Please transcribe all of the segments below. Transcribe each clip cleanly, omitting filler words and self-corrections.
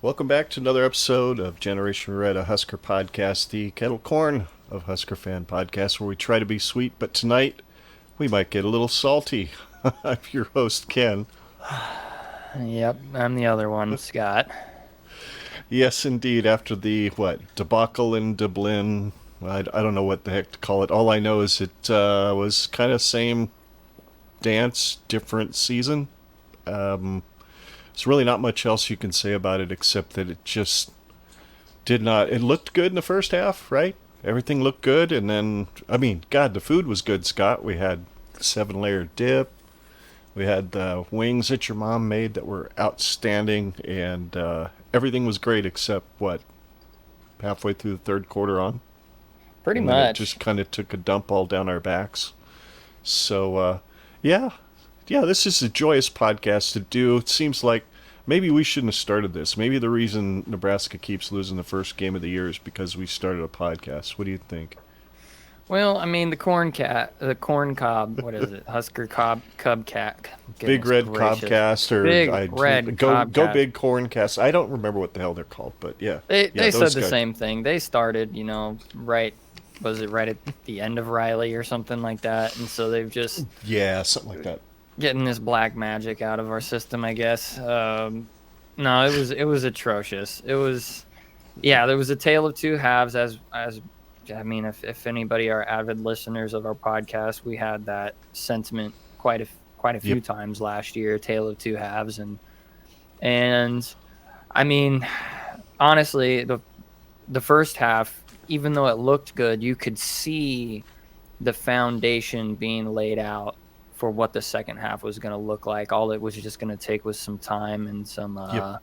Welcome back to another episode of Generation Red, a Husker Podcast, the kettle corn of Husker Fan Podcast, where we try to be sweet, but tonight we might get a little salty. I'm your host, Ken. Yep, I'm the other one, Scott. Yes, indeed, after the, debacle in Dublin, I don't know what the heck to call it. All I know is it was kind of same dance, different season. There's really not much else you can say about it except that it just did not... It looked good in the first half, right? Everything looked good, and then... I mean, God, the food was good, Scott. We had 7-layer dip. We had the wings that your mom made that were outstanding, and everything was great except, halfway through the third quarter on? Pretty and much. It just kind of took a dump all down our backs. So, yeah, this is a joyous podcast to do. It seems like maybe we shouldn't have started this. Maybe the reason Nebraska keeps losing the first game of the year is because we started a podcast. What do you think? Well, I mean, the corn cob, what is it? Husker Cubcast. Big Red Cobcast, or Go Big Corncast. I don't remember what the hell they're called, but yeah. They said the same thing. They started, right at the end of Riley or something like that, and so they've just... Yeah, something like that. Getting this black magic out of our system, I guess. No, it was atrocious. It was, there was a tale of two halves. As I mean, if anybody are avid listeners of our podcast, we had that sentiment quite a few times last year. Tale of two halves, and I mean, honestly, the first half, even though it looked good, you could see the foundation being laid out for what the second half was going to look like. All it was just going to take was some time and some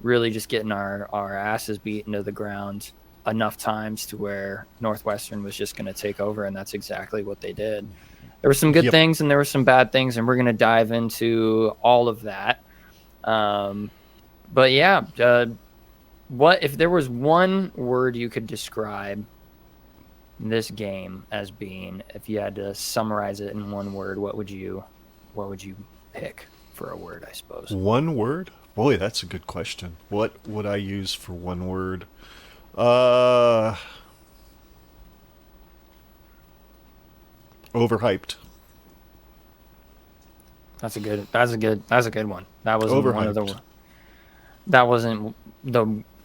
really just getting our asses beat into the ground enough times to where Northwestern was just going to take over, and that's exactly what they did. There were some good things and there were some bad things, and we're going to dive into all of that. But yeah, what if there was one word you could describe this game as being, if you had to summarize it in one word, what would you pick for a word, I suppose? One word? Boy, that's a good question. What would I use for one word? Overhyped. That's a good one. That wasn't overhyped. One of the. That wasn't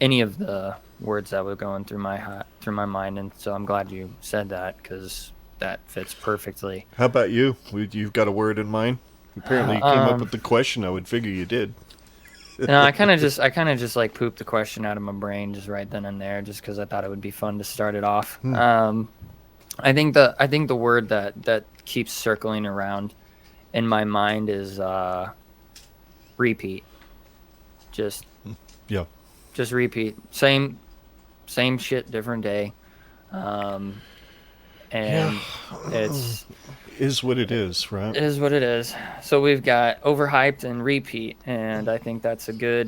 any of the words that were going through my mind, and so I'm glad you said that because that fits perfectly. How about you? You've got a word in mind? Apparently, you came up with the question. I would figure you did. No, I kind of just like pooped the question out of my brain just right then and there, just because I thought it would be fun to start it off. I think the word that keeps circling around in my mind is repeat. Just repeat. Same shit, different day. And it's is what it is, right? It is what it is. So we've got overhyped and repeat, and I think that's a good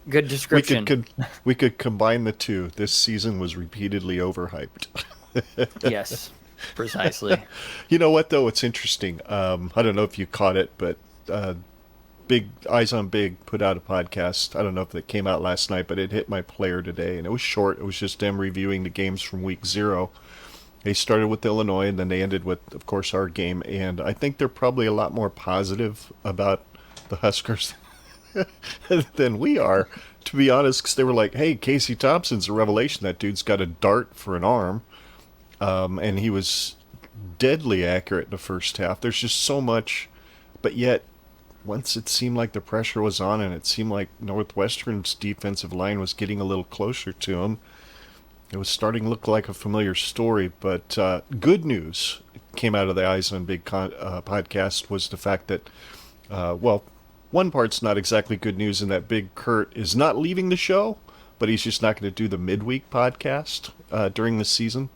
description. We could combine the two. This season was repeatedly overhyped. Yes, precisely. You know what, though? It's interesting. I don't know if you caught it, but Big Eyes on Big put out a podcast. I don't know if it came out last night, but it hit my player today, and it was short. It was just them reviewing the games from week 0. They started with Illinois, and then they ended with, of course, our game. And I think they're probably a lot more positive about the Huskers than we are, to be honest, because they were like, hey, Casey Thompson's a revelation. That dude's got a dart for an arm. And he was deadly accurate in the first half. There's just so much, but yet once it seemed like the pressure was on and it seemed like Northwestern's defensive line was getting a little closer to him, it was starting to look like a familiar story. But good news came out of the Eyes on Big podcast was the fact that, one part's not exactly good news in that Big Kurt is not leaving the show, but he's just not going to do the midweek podcast during the season.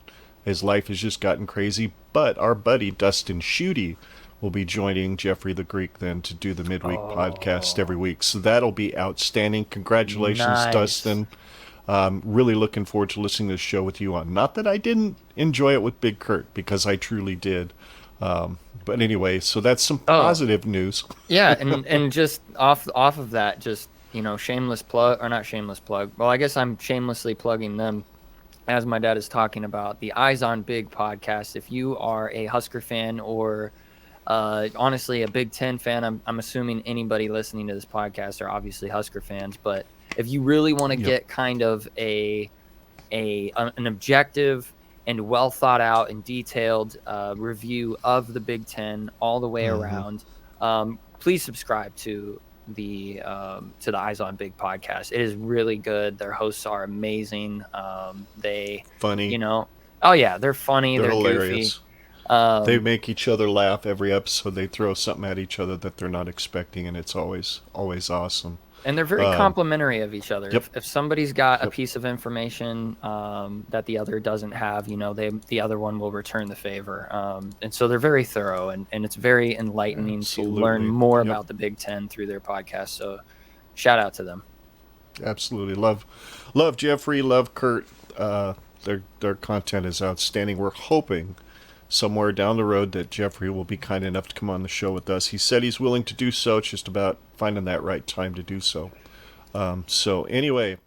His life has just gotten crazy. But our buddy Dustin Schutte will be joining Jeffrey the Greek then to do the midweek podcast every week. So that'll be outstanding. Congratulations, Nice. Dustin. Really looking forward to listening to the show with you on. Not that I didn't enjoy it with Big Kurt, because I truly did. But anyway, so that's some positive news. Yeah, and just off of that, just shameless plug, or not shameless plug. Well, I guess I'm shamelessly plugging them, as my dad is talking about the Eyes on Big podcast. If you are a Husker fan, or honestly a Big Ten fan, I'm assuming anybody listening to this podcast are obviously Husker fans. But if you really want to get kind of an objective and well thought out and detailed review of the Big Ten all the way around, please subscribe to the Eyes on Big podcast. It is really good. Their hosts are amazing. They funny. Oh yeah, they're funny. They're hilarious. Goofy. They make each other laugh every episode. They throw something at each other that they're not expecting, and it's always awesome. And they're very complimentary of each other. Yep. If somebody's got a piece of information that the other doesn't have, the other one will return the favor. And so they're very thorough, and it's very enlightening to learn more about the Big Ten through their podcast. So shout out to them. Absolutely. Love Jeffrey, love Kurt. Their content is outstanding. We're hoping somewhere down the road that Jeffrey will be kind enough to come on the show with us. He said he's willing to do so. It's just about finding that right time to do so. So anyway,